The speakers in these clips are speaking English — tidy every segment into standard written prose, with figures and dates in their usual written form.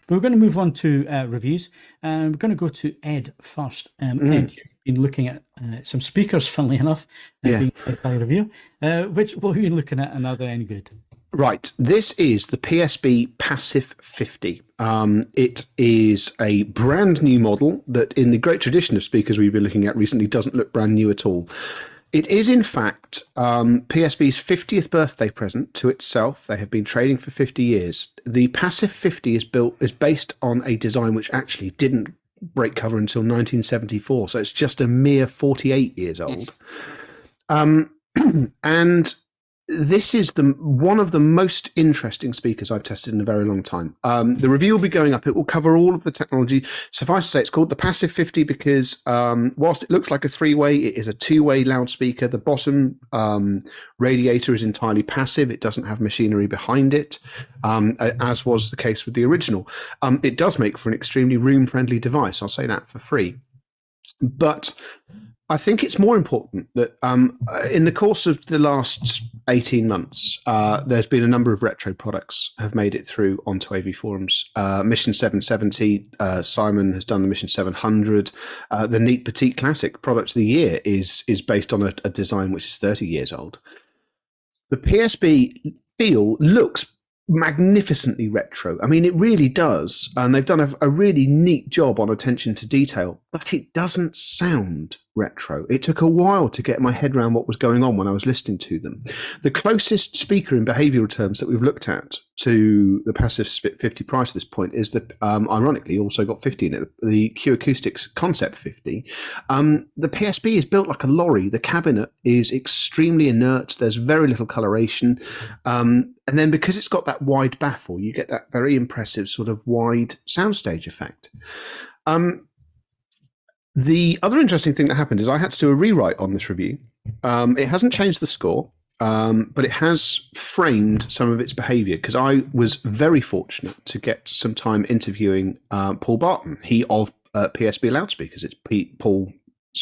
But we're going to move on to reviews, and we're going to go to Ed first. Ed, you've been looking at some speakers, funnily enough, being by review. What have you been looking at, and are they any good? Right. This is the PSB Passif 50. It is a brand new model that, in the great tradition of speakers we've been looking at recently, doesn't look brand new at all. It is, in fact, PSB's 50th birthday present to itself. They have been trading for 50 years. The Passif 50 is based on a design which actually didn't break cover until 1974, so it's just a mere 48 years old. And this is one of the most interesting speakers I've tested in a very long time. The review will be going up. It will cover all of the technology. Suffice to say, it's called the Passif 50 because whilst it looks like a three-way, it is a two-way loudspeaker. The bottom radiator is entirely passive. It doesn't have machinery behind it, as was the case with the original. It does make for an extremely room-friendly device. I'll say that for free. But I think it's more important that in the course of the last 18 months, there's been a number of retro products have made it through onto AVForums. Mission 770, Simon has done the Mission 700. The neat Petite Classic product of the year is based on a design which is 30 years old. The PSB looks magnificently retro. I mean, it really does. And they've done a really neat job on attention to detail, but it doesn't sound retro. It took a while to get my head around what was going on when I was listening to them. The closest speaker in behavioral terms that we've looked at to the Passif 50 price at this point is the, ironically, also got 50 in it, the Q Acoustics Concept 50. The PSB is built like a lorry. The cabinet is extremely inert. There's very little coloration. And then because it's got that wide baffle, you get that very impressive sort of wide soundstage effect. The other interesting thing that happened is I had to do a rewrite on this review. It hasn't changed the score, but it has framed some of its behaviour because I was very fortunate to get some time interviewing Paul Barton, he of PSB Loudspeakers. It's Paul,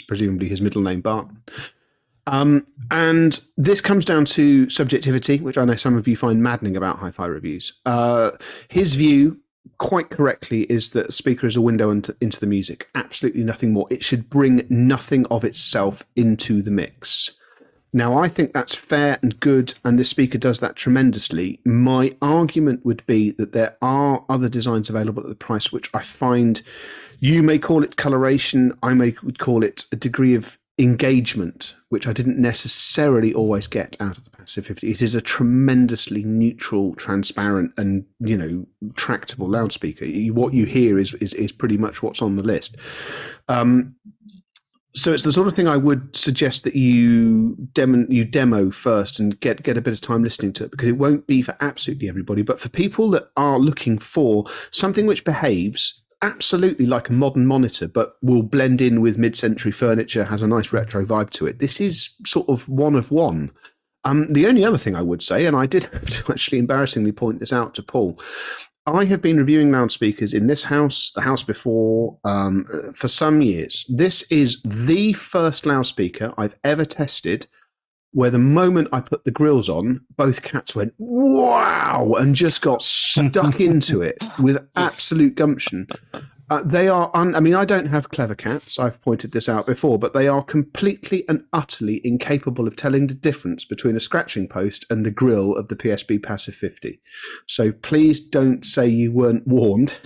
presumably his middle name, Barton. And this comes down to subjectivity, which I know some of you find maddening about hi-fi reviews. His view, quite correctly, is that a speaker is a window into the music. Absolutely nothing more. It should bring nothing of itself into the mix. Now, I think that's fair and good, and this speaker does that tremendously. My argument would be that there are other designs available at the price which I find, you may call it coloration, I would call it a degree of engagement, which I didn't necessarily always get out of the Passif 50. It is a tremendously neutral, transparent, and tractable loudspeaker. What you hear is pretty much what's on the list. So it's the sort of thing I would suggest that you demo first and get a bit of time listening to it, because it won't be for absolutely everybody, but for people that are looking for something which behaves absolutely like a modern monitor, but will blend in with mid-century furniture, has a nice retro vibe to it. This is sort of one of one. The only other thing I would say, and I did have to actually embarrassingly point this out to Paul, I have been reviewing loudspeakers in this house, the house before, for some years. This is the first loudspeaker I've ever tested where the moment I put the grills on, both cats went, wow, and just got stuck into it with absolute gumption. They are, I don't have clever cats, I've pointed this out before, but they are completely and utterly incapable of telling the difference between a scratching post and the grill of the PSB Passif 50. So please don't say you weren't warned.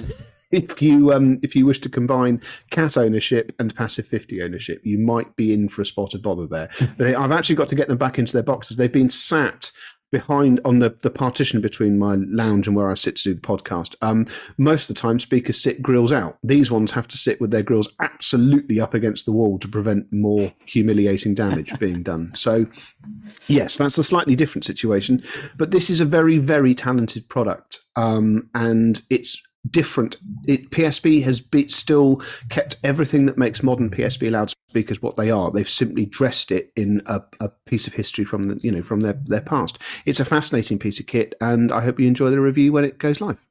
If you wish to combine cat ownership and Passif 50 ownership, you might be in for a spot of bother there. I've actually got to get them back into their boxes. They've been sat behind on the partition between my lounge and where I sit to do the podcast. Most of the time, speakers sit grills out. These ones have to sit with their grills absolutely up against the wall to prevent more humiliating damage being done. So, yes, that's a slightly different situation. But this is a very, very talented product, and it's different. PSB has still kept everything that makes modern PSB loudspeakers what they are. They've simply dressed it in a piece of history from from their past. It's a fascinating piece of kit, and I hope you enjoy the review when it goes live.